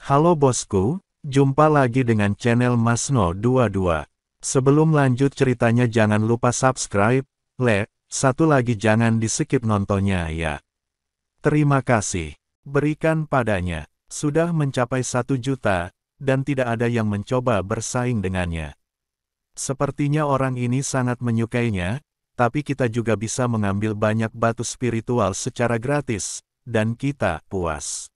Halo bosku, jumpa lagi dengan channel Masno22. Sebelum lanjut ceritanya jangan lupa subscribe, satu lagi jangan di-skip nontonnya ya. Terima kasih. Berikan padanya. Sudah mencapai 1 juta, dan tidak ada yang mencoba bersaing dengannya. Sepertinya orang ini sangat menyukainya, tapi kita juga bisa mengambil banyak batu spiritual secara gratis, dan kita puas.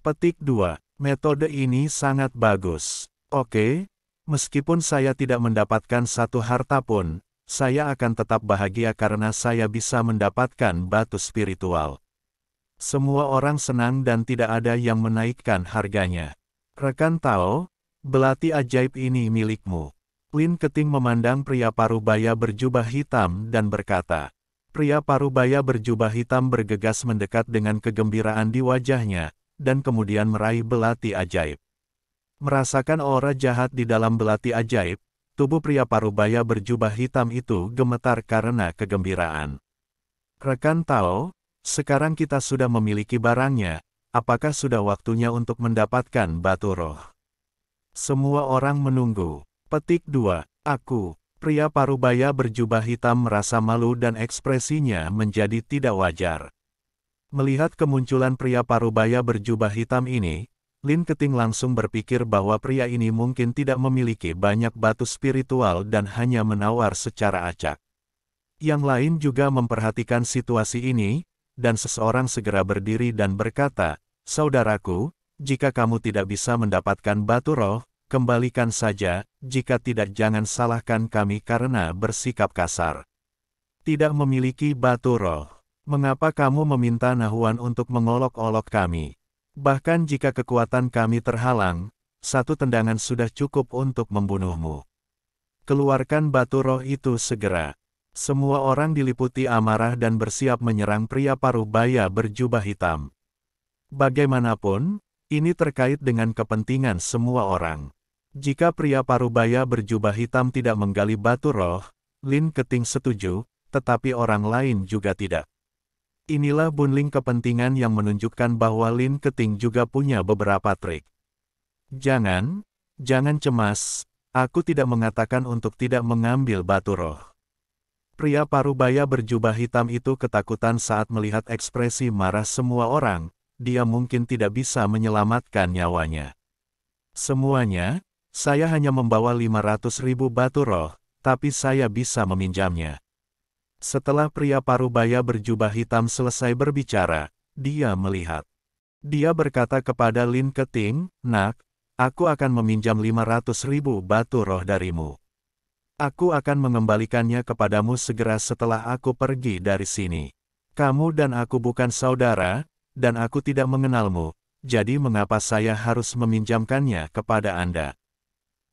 Petik 2. Metode ini sangat bagus. Oke, meskipun saya tidak mendapatkan satu harta pun, saya akan tetap bahagia karena saya bisa mendapatkan batu spiritual. Semua orang senang dan tidak ada yang menaikkan harganya. Rekan Tao, belati ajaib ini milikmu. Lin Keting memandang pria parubaya berjubah hitam dan berkata. Pria parubaya berjubah hitam bergegas mendekat dengan kegembiraan di wajahnya, dan kemudian meraih belati ajaib. Merasakan aura jahat di dalam belati ajaib, tubuh pria parubaya berjubah hitam itu gemetar karena kegembiraan. Rekan Tao, sekarang kita sudah memiliki barangnya, apakah sudah waktunya untuk mendapatkan batu roh? Semua orang menunggu. Petik 2. Aku, pria parubaya berjubah hitam merasa malu dan ekspresinya menjadi tidak wajar. Melihat kemunculan pria parubaya berjubah hitam ini, Lin Keting langsung berpikir bahwa pria ini mungkin tidak memiliki banyak batu spiritual dan hanya menawar secara acak. Yang lain juga memperhatikan situasi ini, dan seseorang segera berdiri dan berkata, "Saudaraku, jika kamu tidak bisa mendapatkan batu roh, kembalikan saja, jika tidak jangan salahkan kami karena bersikap kasar. Tidak memiliki batu roh. Mengapa kamu meminta Nahuan untuk mengolok-olok kami? Bahkan jika kekuatan kami terhalang, satu tendangan sudah cukup untuk membunuhmu. Keluarkan batu roh itu segera." Semua orang diliputi amarah dan bersiap menyerang pria parubaya berjubah hitam. Bagaimanapun, ini terkait dengan kepentingan semua orang. Jika pria parubaya berjubah hitam tidak menggali batu roh, Lin Keting setuju, tetapi orang lain juga tidak. Inilah bundling kepentingan yang menunjukkan bahwa Lin Keting juga punya beberapa trik. Jangan cemas, aku tidak mengatakan untuk tidak mengambil batu roh. Pria parubaya berjubah hitam itu ketakutan saat melihat ekspresi marah semua orang, dia mungkin tidak bisa menyelamatkan nyawanya. Semuanya, saya hanya membawa 500.000 batu roh, tapi saya bisa meminjamnya. Setelah pria parubaya berjubah hitam selesai berbicara, dia melihat. Dia berkata kepada Lin Keting, "Nak, aku akan meminjam 500.000 batu roh darimu. Aku akan mengembalikannya kepadamu segera setelah aku pergi dari sini. Kamu dan aku bukan saudara, dan aku tidak mengenalmu, jadi mengapa saya harus meminjamkannya kepada Anda?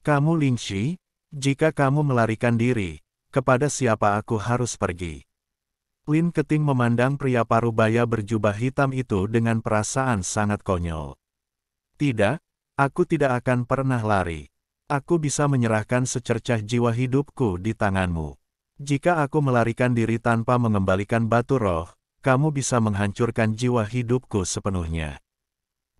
Kamu Lingxi, jika kamu melarikan diri, kepada siapa aku harus pergi?" Lin Keting memandang pria parubaya berjubah hitam itu dengan perasaan sangat konyol. "Tidak, aku tidak akan pernah lari. Aku bisa menyerahkan secercah jiwa hidupku di tanganmu. Jika aku melarikan diri tanpa mengembalikan batu roh, kamu bisa menghancurkan jiwa hidupku sepenuhnya."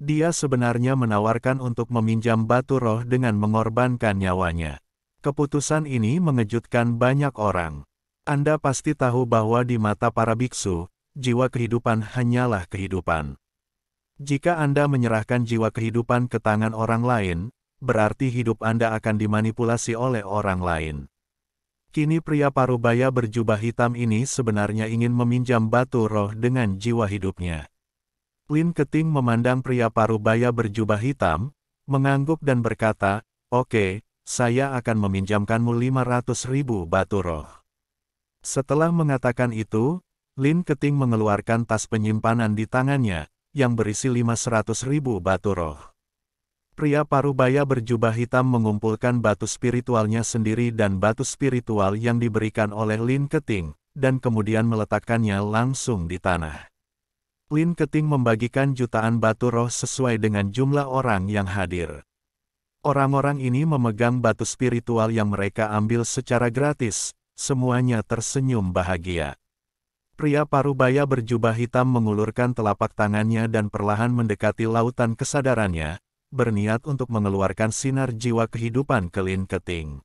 Dia sebenarnya menawarkan untuk meminjam batu roh dengan mengorbankan nyawanya. Keputusan ini mengejutkan banyak orang. Anda pasti tahu bahwa di mata para biksu, jiwa kehidupan hanyalah kehidupan. Jika Anda menyerahkan jiwa kehidupan ke tangan orang lain, berarti hidup Anda akan dimanipulasi oleh orang lain. Kini pria parubaya berjubah hitam ini sebenarnya ingin meminjam batu roh dengan jiwa hidupnya. Lin Keting memandang pria parubaya berjubah hitam, mengangguk dan berkata, "Oke, saya akan meminjamkanmu 500.000 batu roh." Setelah mengatakan itu, Lin Keting mengeluarkan tas penyimpanan di tangannya, yang berisi 500.000 batu roh. Pria parubaya berjubah hitam mengumpulkan batu spiritualnya sendiri dan batu spiritual yang diberikan oleh Lin Keting, dan kemudian meletakkannya langsung di tanah. Lin Keting membagikan jutaan batu roh sesuai dengan jumlah orang yang hadir. Orang-orang ini memegang batu spiritual yang mereka ambil secara gratis, semuanya tersenyum bahagia. Pria parubaya berjubah hitam mengulurkan telapak tangannya dan perlahan mendekati lautan kesadarannya, berniat untuk mengeluarkan sinar jiwa kehidupan ke Lin Keting.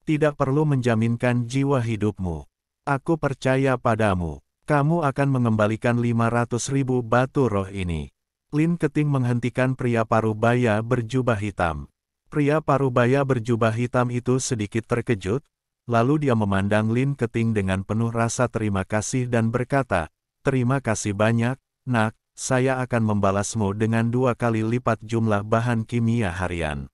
Tidak perlu menjaminkan jiwa hidupmu. Aku percaya padamu. Kamu akan mengembalikan 500.000 batu roh ini. Lin Keting menghentikan pria parubaya berjubah hitam. Pria parubaya berjubah hitam itu sedikit terkejut, lalu dia memandang Lin Keting dengan penuh rasa terima kasih dan berkata, "Terima kasih banyak, nak, saya akan membalasmu dengan 2 kali lipat jumlah bahan kimia harian."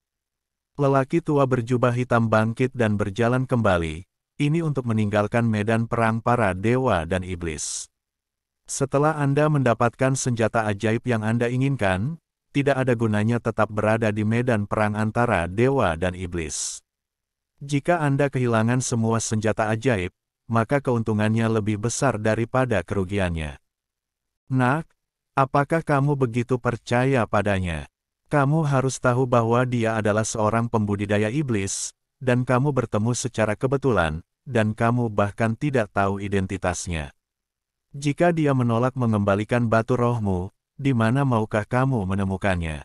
Lelaki tua berjubah hitam bangkit dan berjalan kembali, ini untuk meninggalkan medan perang para dewa dan iblis. Setelah Anda mendapatkan senjata ajaib yang Anda inginkan, tidak ada gunanya tetap berada di medan perang antara dewa dan iblis. Jika Anda kehilangan semua senjata ajaib, maka keuntungannya lebih besar daripada kerugiannya. Nak, apakah kamu begitu percaya padanya? Kamu harus tahu bahwa dia adalah seorang pembudidaya iblis, dan kamu bertemu secara kebetulan, dan kamu bahkan tidak tahu identitasnya. Jika dia menolak mengembalikan batu rohmu, di mana maukah kamu menemukannya?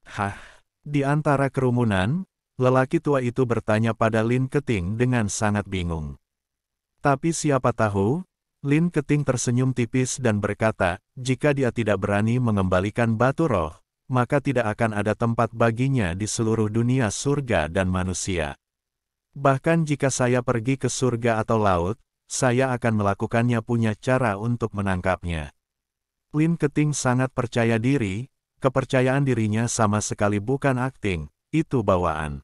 Hah? Di antara kerumunan, lelaki tua itu bertanya pada Lin Keting dengan sangat bingung. Tapi siapa tahu, Lin Keting tersenyum tipis dan berkata, jika dia tidak berani mengembalikan batu roh, maka tidak akan ada tempat baginya di seluruh dunia surga dan manusia. Bahkan jika saya pergi ke surga atau laut, saya akan melakukannya punya cara untuk menangkapnya. Lin Keting sangat percaya diri, kepercayaan dirinya sama sekali bukan akting, itu bawaan.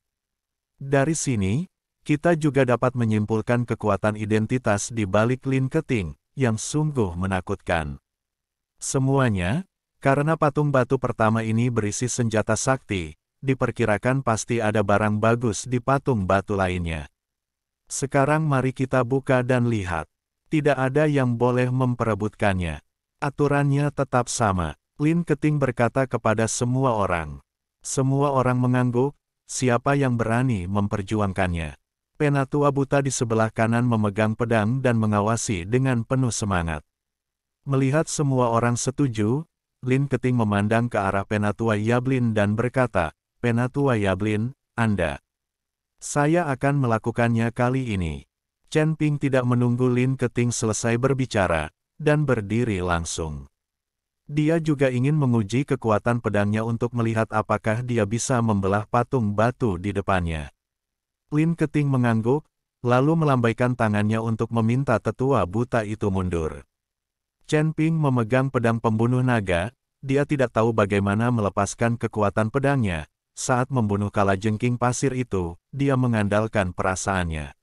Dari sini, kita juga dapat menyimpulkan kekuatan identitas di balik Lin Keting, yang sungguh menakutkan. Semuanya, karena patung batu pertama ini berisi senjata sakti, diperkirakan pasti ada barang bagus di patung batu lainnya. Sekarang mari kita buka dan lihat. Tidak ada yang boleh memperebutkannya. Aturannya tetap sama. Lin Keting berkata kepada semua orang. Semua orang mengangguk, siapa yang berani memperjuangkannya. Penatua buta di sebelah kanan memegang pedang dan mengawasi dengan penuh semangat. Melihat semua orang setuju, Lin Keting memandang ke arah Penatua Yablin dan berkata, "Penatua Yablin, Anda." "Saya akan melakukannya kali ini." Chen Ping tidak menunggu Lin Keting selesai berbicara, dan berdiri langsung. Dia juga ingin menguji kekuatan pedangnya untuk melihat apakah dia bisa membelah patung batu di depannya. Lin Keting mengangguk, lalu melambaikan tangannya untuk meminta tetua buta itu mundur. Chen Ping memegang pedang pembunuh naga, dia tidak tahu bagaimana melepaskan kekuatan pedangnya. Saat membunuh kalajengking pasir itu, dia mengandalkan perasaannya.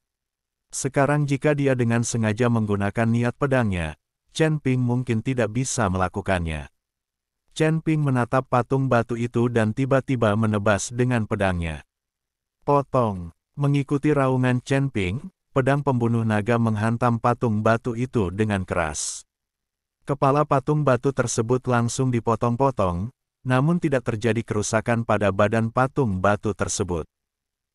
Sekarang jika dia dengan sengaja menggunakan niat pedangnya, Chen Ping mungkin tidak bisa melakukannya. Chen Ping menatap patung batu itu dan tiba-tiba menebas dengan pedangnya. Potong. Mengikuti raungan Chen Ping, pedang pembunuh naga menghantam patung batu itu dengan keras. Kepala patung batu tersebut langsung dipotong-potong, namun tidak terjadi kerusakan pada badan patung batu tersebut.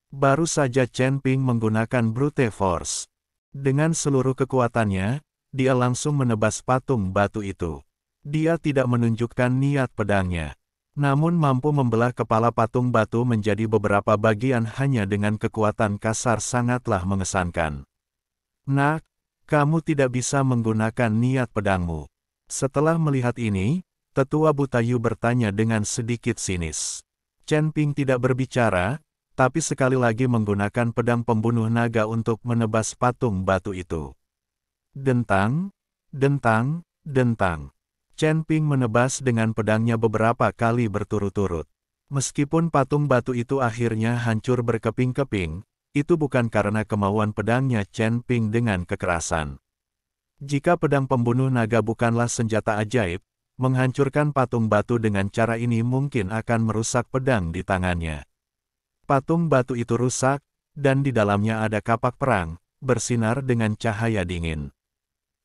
Baru saja Chen Ping menggunakan brute force. Dengan seluruh kekuatannya, dia langsung menebas patung batu itu. Dia tidak menunjukkan niat pedangnya, namun mampu membelah kepala patung batu menjadi beberapa bagian hanya dengan kekuatan kasar sangatlah mengesankan. "Nak, kamu tidak bisa menggunakan niat pedangmu." Setelah melihat ini, tetua Butayu bertanya dengan sedikit sinis. Chen Ping tidak berbicara, tapi sekali lagi menggunakan pedang pembunuh naga untuk menebas patung batu itu. Dentang, dentang, dentang. Chen Ping menebas dengan pedangnya beberapa kali berturut-turut. Meskipun patung batu itu akhirnya hancur berkeping-keping, itu bukan karena kemauan pedangnya Chen Ping dengan kekerasan. Jika pedang pembunuh naga bukanlah senjata ajaib, menghancurkan patung batu dengan cara ini mungkin akan merusak pedang di tangannya. Patung batu itu rusak, dan di dalamnya ada kapak perang, bersinar dengan cahaya dingin.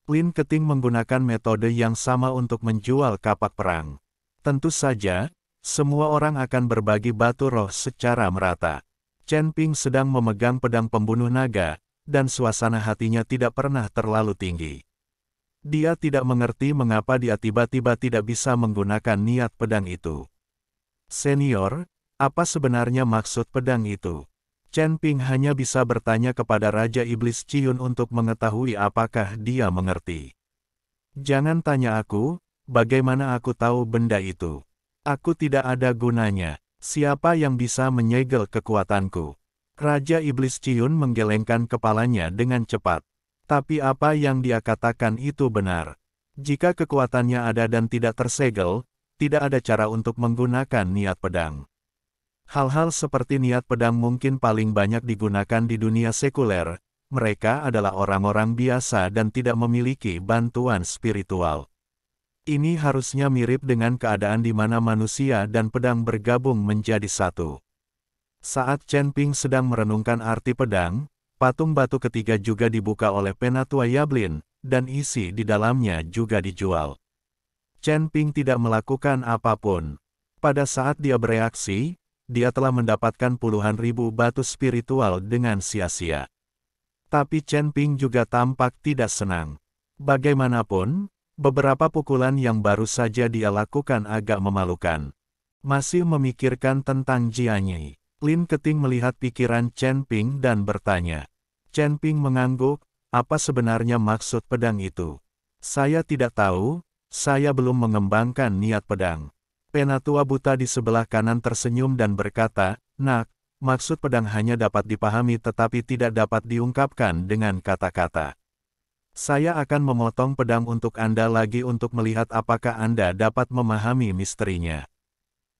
Lin Keting menggunakan metode yang sama untuk menjual kapak perang. Tentu saja, semua orang akan berbagi batu roh secara merata. Chen Ping sedang memegang pedang pembunuh naga, dan suasana hatinya tidak pernah terlalu tinggi. Dia tidak mengerti mengapa dia tiba-tiba tidak bisa menggunakan niat pedang itu. Senior, apa sebenarnya maksud pedang itu? Chen Ping hanya bisa bertanya kepada Raja Iblis Ciun untuk mengetahui apakah dia mengerti. Jangan tanya aku, bagaimana aku tahu benda itu? Aku tidak ada gunanya. Siapa yang bisa menyegel kekuatanku? Raja Iblis Ciun menggelengkan kepalanya dengan cepat. Tapi apa yang dia katakan itu benar. Jika kekuatannya ada dan tidak tersegel, tidak ada cara untuk menggunakan niat pedang. Hal-hal seperti niat pedang mungkin paling banyak digunakan di dunia sekuler. Mereka adalah orang-orang biasa dan tidak memiliki bantuan spiritual. Ini harusnya mirip dengan keadaan di mana manusia dan pedang bergabung menjadi satu. Saat Chen Ping sedang merenungkan arti pedang, patung batu ketiga juga dibuka oleh Penatua Yablin, dan isi di dalamnya juga dijual. Chen Ping tidak melakukan apapun. Pada saat dia bereaksi, dia telah mendapatkan puluhan ribu batu spiritual dengan sia-sia. Tapi Chen Ping juga tampak tidak senang. Bagaimanapun, beberapa pukulan yang baru saja dia lakukan agak memalukan. Masih memikirkan tentang Jianyei. Lin Keting melihat pikiran Chen Ping dan bertanya. Chen Ping mengangguk, apa sebenarnya maksud pedang itu? Saya tidak tahu. Saya belum mengembangkan niat pedang. Penatua buta di sebelah kanan tersenyum dan berkata, Nak, maksud pedang hanya dapat dipahami tetapi tidak dapat diungkapkan dengan kata-kata. Saya akan memotong pedang untuk Anda lagi untuk melihat apakah Anda dapat memahami misterinya.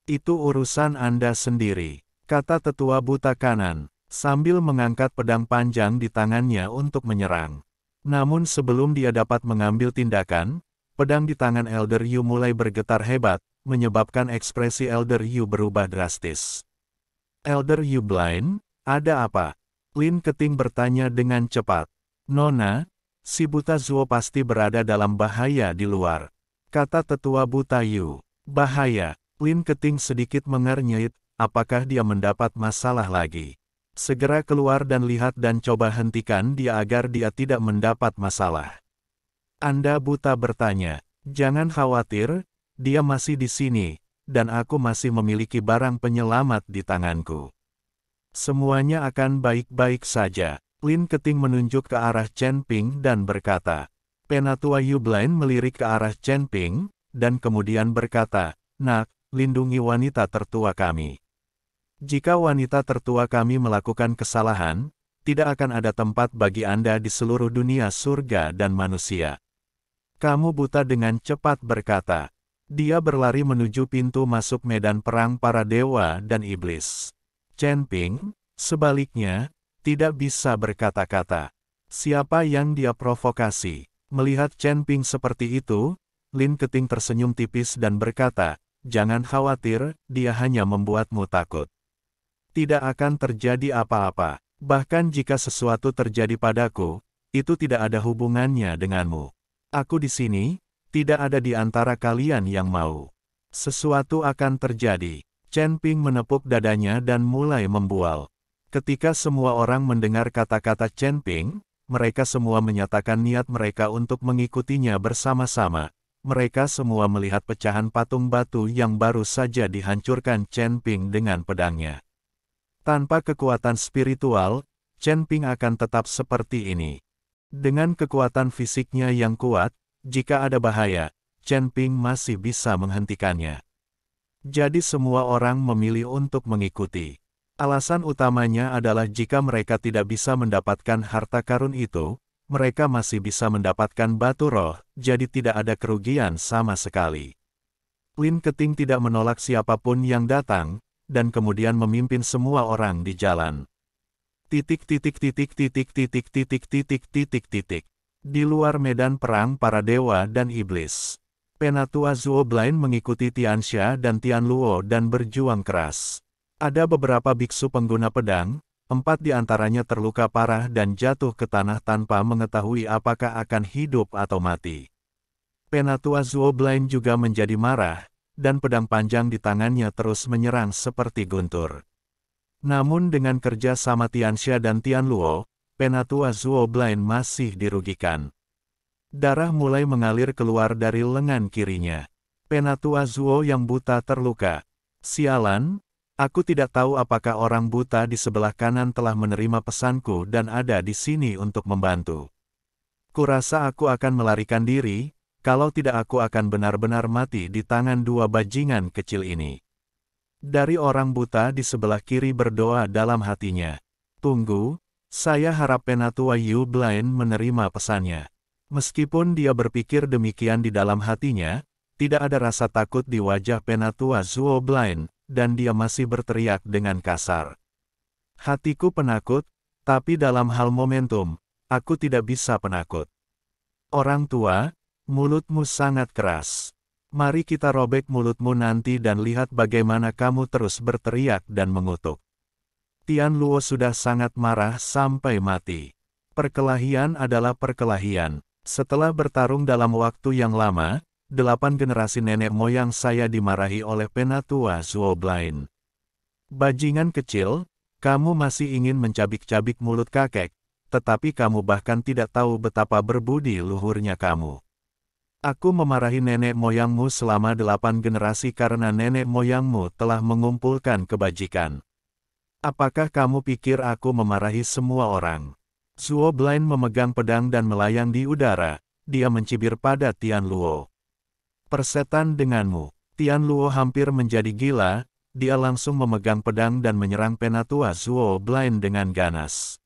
Itu urusan Anda sendiri, kata tetua buta kanan, sambil mengangkat pedang panjang di tangannya untuk menyerang. Namun sebelum dia dapat mengambil tindakan, pedang di tangan Elder Yu mulai bergetar hebat, menyebabkan ekspresi Elder Yu berubah drastis. Elder Yu Blind, ada apa? Lin Keting bertanya dengan cepat. Nona, si buta Zuo pasti berada dalam bahaya di luar, kata tetua buta Yu. Bahaya, Lin Keting sedikit mengernyit, apakah dia mendapat masalah lagi? Segera keluar dan lihat dan coba hentikan dia agar dia tidak mendapat masalah. Anda buta bertanya, jangan khawatir, dia masih di sini, dan aku masih memiliki barang penyelamat di tanganku. Semuanya akan baik-baik saja. Lin Keting menunjuk ke arah Chen Ping dan berkata. Penatua Yu Blind melirik ke arah Chen Ping, dan kemudian berkata, Nak, lindungi wanita tertua kami. Jika wanita tertua kami melakukan kesalahan, tidak akan ada tempat bagi Anda di seluruh dunia surga dan manusia. Kamu buta dengan cepat berkata. Dia berlari menuju pintu masuk medan perang para dewa dan iblis. Chen Ping, sebaliknya, tidak bisa berkata-kata. Siapa yang dia provokasi? Melihat Chen Ping seperti itu, Lin Keting tersenyum tipis dan berkata, jangan khawatir, dia hanya membuatmu takut. Tidak akan terjadi apa-apa. Bahkan jika sesuatu terjadi padaku, itu tidak ada hubungannya denganmu. Aku di sini, tidak ada di antara kalian yang mau. Sesuatu akan terjadi. Chen Ping menepuk dadanya dan mulai membual. Ketika semua orang mendengar kata-kata Chen Ping, mereka semua menyatakan niat mereka untuk mengikutinya bersama-sama. Mereka semua melihat pecahan patung batu yang baru saja dihancurkan Chen Ping dengan pedangnya. Tanpa kekuatan spiritual, Chen Ping akan tetap seperti ini. Dengan kekuatan fisiknya yang kuat, jika ada bahaya, Chen Ping masih bisa menghentikannya. Jadi semua orang memilih untuk mengikuti. Alasan utamanya adalah jika mereka tidak bisa mendapatkan harta karun itu, mereka masih bisa mendapatkan batu roh, jadi tidak ada kerugian sama sekali. Lin Keting tidak menolak siapapun yang datang, dan kemudian memimpin semua orang di jalan. Titik. Di luar medan perang para dewa dan iblis. Penatua Zuo Blind mengikuti Tianxia dan Tianluo dan berjuang keras. Ada beberapa biksu pengguna pedang, 4 di antaranya terluka parah dan jatuh ke tanah tanpa mengetahui apakah akan hidup atau mati. Penatua Zuo Blind juga menjadi marah, dan pedang panjang di tangannya terus menyerang seperti guntur. Namun dengan kerja sama Tianxia dan Tianluo, Penatua Zuo Blind masih dirugikan. Darah mulai mengalir keluar dari lengan kirinya. Penatua Zuo yang buta terluka. Sialan, aku tidak tahu apakah orang buta di sebelah kanan telah menerima pesanku dan ada di sini untuk membantu. Kurasa aku akan melarikan diri, kalau tidak aku akan benar-benar mati di tangan dua bajingan kecil ini. Dari orang buta di sebelah kiri berdoa dalam hatinya. Tunggu, saya harap Penatua Yu Blind menerima pesannya. Meskipun dia berpikir demikian di dalam hatinya, tidak ada rasa takut di wajah Penatua Zuo Blind, dan dia masih berteriak dengan kasar. Hatiku penakut, tapi dalam hal momentum, aku tidak bisa penakut. Orang tua, mulutmu sangat keras. Mari kita robek mulutmu nanti dan lihat bagaimana kamu terus berteriak dan mengutuk. Tian Luo sudah sangat marah sampai mati. Perkelahian adalah perkelahian. Setelah bertarung dalam waktu yang lama, 8 generasi nenek moyang saya dimarahi oleh Penatua Zuo Blind. Bajingan kecil, kamu masih ingin mencabik-cabik mulut kakek, tetapi kamu bahkan tidak tahu betapa berbudi luhurnya kamu. Aku memarahi nenek moyangmu selama 8 generasi karena nenek moyangmu telah mengumpulkan kebajikan. Apakah kamu pikir aku memarahi semua orang? Zuo Blind memegang pedang dan melayang di udara, dia mencibir pada Tian Luo. Persetan denganmu. Tian Luo hampir menjadi gila, dia langsung memegang pedang dan menyerang Penatua Zuo Blind dengan ganas.